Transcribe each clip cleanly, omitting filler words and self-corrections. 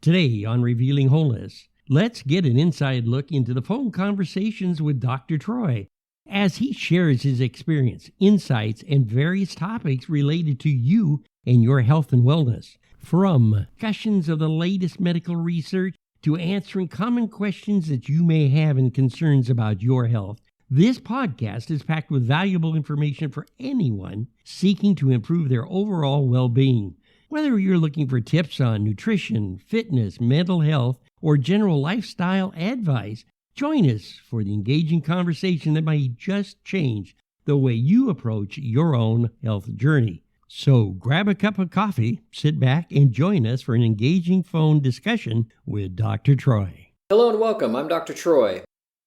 Today on Revealing Wholeness, let's get an inside look into the phone conversations with Dr. Troy as he shares his experience, insights, and various topics related to you and your health and wellness. From discussions of the latest medical research to answering common questions that you may have and concerns about your health, this podcast is packed with valuable information for anyone seeking to improve their overall well-being. Whether you're looking for tips on nutrition, fitness, mental health, or general lifestyle advice, join us for the engaging conversation that may just change the way you approach your own health journey. So grab a cup of coffee, sit back, and join us for an engaging phone discussion with Dr. Troy. Hello and welcome. I'm Dr. Troy.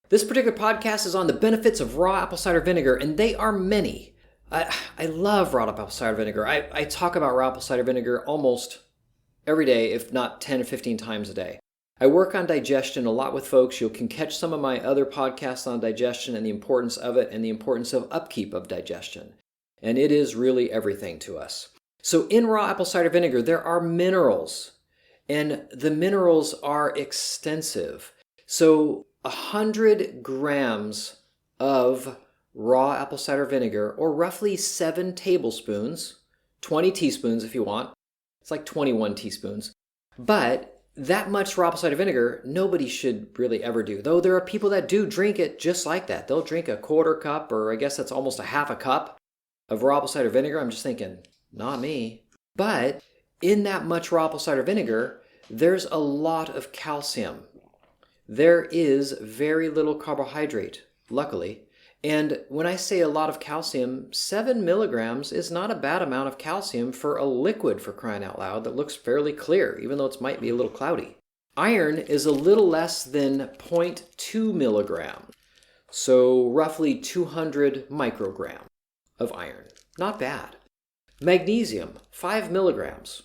This particular podcast is on the benefits of raw apple cider vinegar, and they are many. I love raw apple cider vinegar. I talk about raw apple cider vinegar almost every day, if not 10 or 15 times a day. I work on digestion a lot with folks. You can catch some of my other podcasts on digestion and the importance of it and the importance of upkeep of digestion. And it is really everything to us. So in raw apple cider vinegar, there are minerals, and the minerals are extensive. So 100 grams of raw apple cider vinegar, or roughly 7 tablespoons, 20 teaspoons if you want. It's like 21 teaspoons. But that much raw apple cider vinegar, nobody should really ever do. Though there are people that do drink it just like that. They'll drink a quarter cup, or I guess that's almost a half a cup of raw apple cider vinegar. I'm just thinking, not me. But in that much raw apple cider vinegar, there's a lot of calcium. There is very little carbohydrate, luckily. And when I say a lot of calcium, 7 milligrams is not a bad amount of calcium for a liquid, for crying out loud, that looks fairly clear, even though it might be a little cloudy. Iron is a little less than 0.2 milligrams, so roughly 200 micrograms of iron. Not bad. Magnesium, 5 milligrams.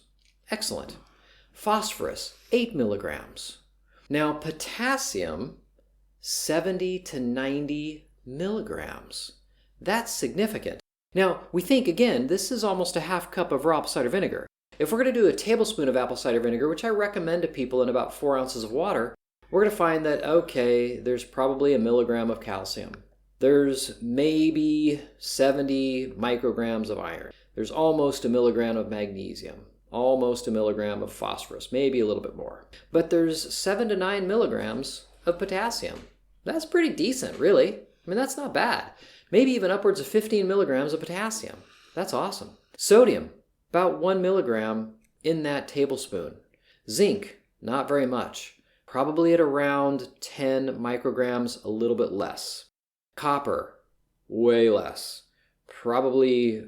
Excellent. Phosphorus, 8 milligrams. Now, potassium, 70 to 90 milligrams. That's significant. Now, we think, again, this is almost a half cup of raw apple cider vinegar. If we're going to do a tablespoon of apple cider vinegar, which I recommend to people in about 4 ounces of water, we're going to find that, okay, there's probably a milligram of calcium. There's maybe 70 micrograms of iron. There's almost a milligram of magnesium. Almost a milligram of phosphorus, maybe a little bit more. But there's 7 to 9 milligrams of potassium. That's pretty decent, really. I mean, that's not bad. Maybe even upwards of 15 milligrams of potassium. That's awesome. Sodium, about 1 milligram in that tablespoon. Zinc, not very much. Probably at around 10 micrograms, a little bit less. Copper, way less. Probably,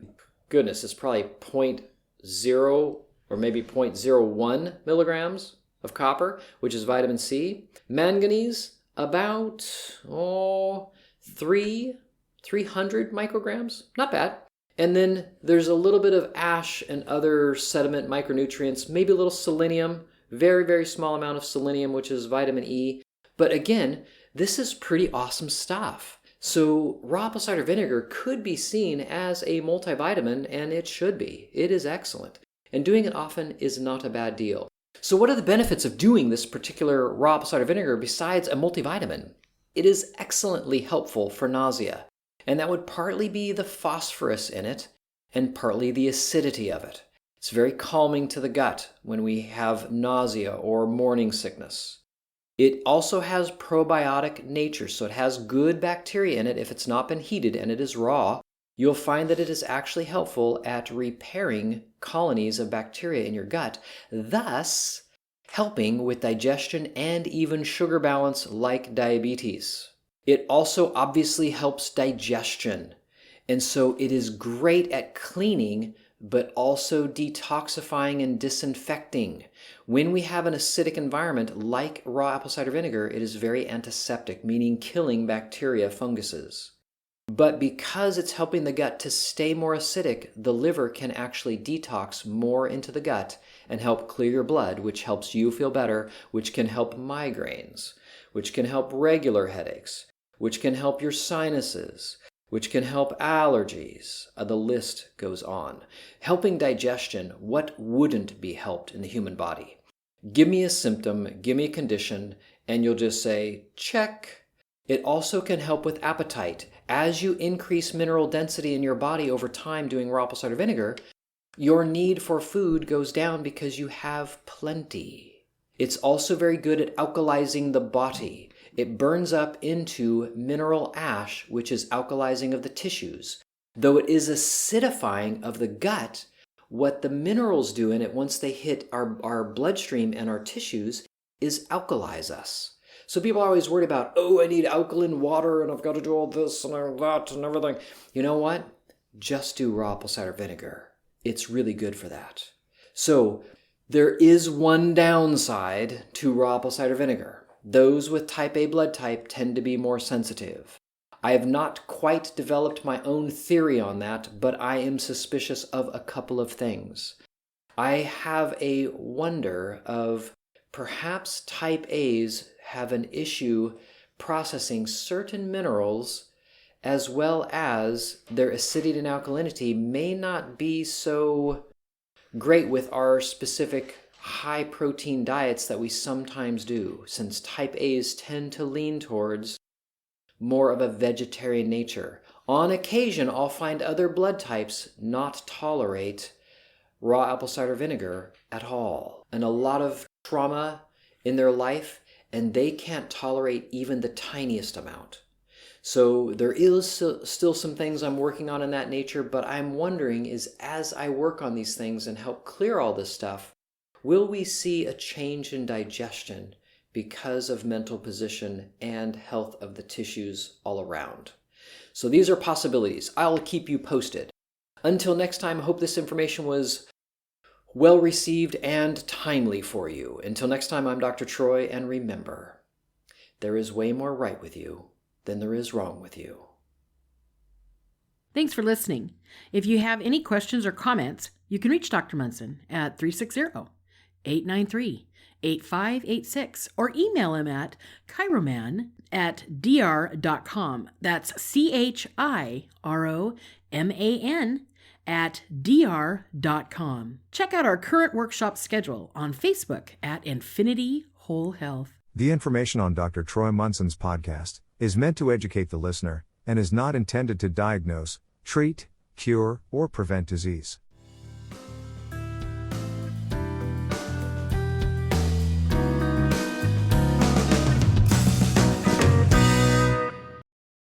goodness, it's probably 0.0 or maybe 0.01 milligrams of copper, which is vitamin C. Manganese, about 300 micrograms. Not bad. And then there's a little bit of ash and other sediment micronutrients, maybe a little selenium, very, very small amount of selenium, which is vitamin E. But again, this is pretty awesome stuff. So raw apple cider vinegar could be seen as a multivitamin, and it should be. It is excellent. And doing it often is not a bad deal. So what are the benefits of doing this particular raw apple cider vinegar besides a multivitamin? It is excellently helpful for nausea, and that would partly be the phosphorus in it and partly the acidity of it. It's very calming to the gut when we have nausea or morning sickness. It also has probiotic nature, so it has good bacteria in it. If it's not been heated and it is raw, you'll find that it is actually helpful at repairing colonies of bacteria in your gut, thus helping with digestion and even sugar balance like diabetes. It also obviously helps digestion, and so it is great at cleaning, but also detoxifying and disinfecting. When we have an acidic environment like raw apple cider vinegar, it is very antiseptic, meaning killing bacteria, funguses. But because it's helping the gut to stay more acidic, the liver can actually detox more into the gut and help clear your blood, which helps you feel better, which can help migraines, which can help regular headaches, which can help your sinuses, which can help allergies. The list goes on. Helping digestion, what wouldn't be helped in the human body? Give me a symptom, give me a condition, and you'll just say, check. It also can help with appetite. As you increase mineral density in your body over time doing raw apple cider vinegar, your need for food goes down because you have plenty. It's also very good at alkalizing the body. It burns up into mineral ash, which is alkalizing of the tissues. Though it is acidifying of the gut, what the minerals do in it once they hit our bloodstream and our tissues is alkalize us. So people are always worried about, I need alkaline water and I've got to do all this and all that and everything. You know what? Just do raw apple cider vinegar. It's really good for that. So there is one downside to raw apple cider vinegar. Those with type A blood type tend to be more sensitive. I have not quite developed my own theory on that, but I am suspicious of a couple of things. I have a wonder of perhaps type A's have an issue processing certain minerals, as well as their acidity and alkalinity may not be so great with our specific high protein diets that we sometimes do, since type A's tend to lean towards more of a vegetarian nature. On occasion, I'll find other blood types not tolerate raw apple cider vinegar at all, and a lot of trauma in their life, and they can't tolerate even the tiniest amount. So there is still some things I'm working on in that nature, but I'm wondering is as I work on these things and help clear all this stuff, will we see a change in digestion because of mental position and health of the tissues all around? So these are possibilities. I'll keep you posted. Until next time, I hope this information was well received and timely for you. Until next time, I'm Dr. Troy, and remember, there is way more right with you than there is wrong with you. Thanks for listening. If you have any questions or comments, you can reach Dr. Munson at 360-893-8586 or email him at chiroman@dr.com. That's chiroman@dr.com. Check out our current workshop schedule on Facebook at Infinity-Whole-Health. The information on Dr. Troy Munson's podcast is meant to educate the listener and is not intended to diagnose, treat, cure, or prevent disease.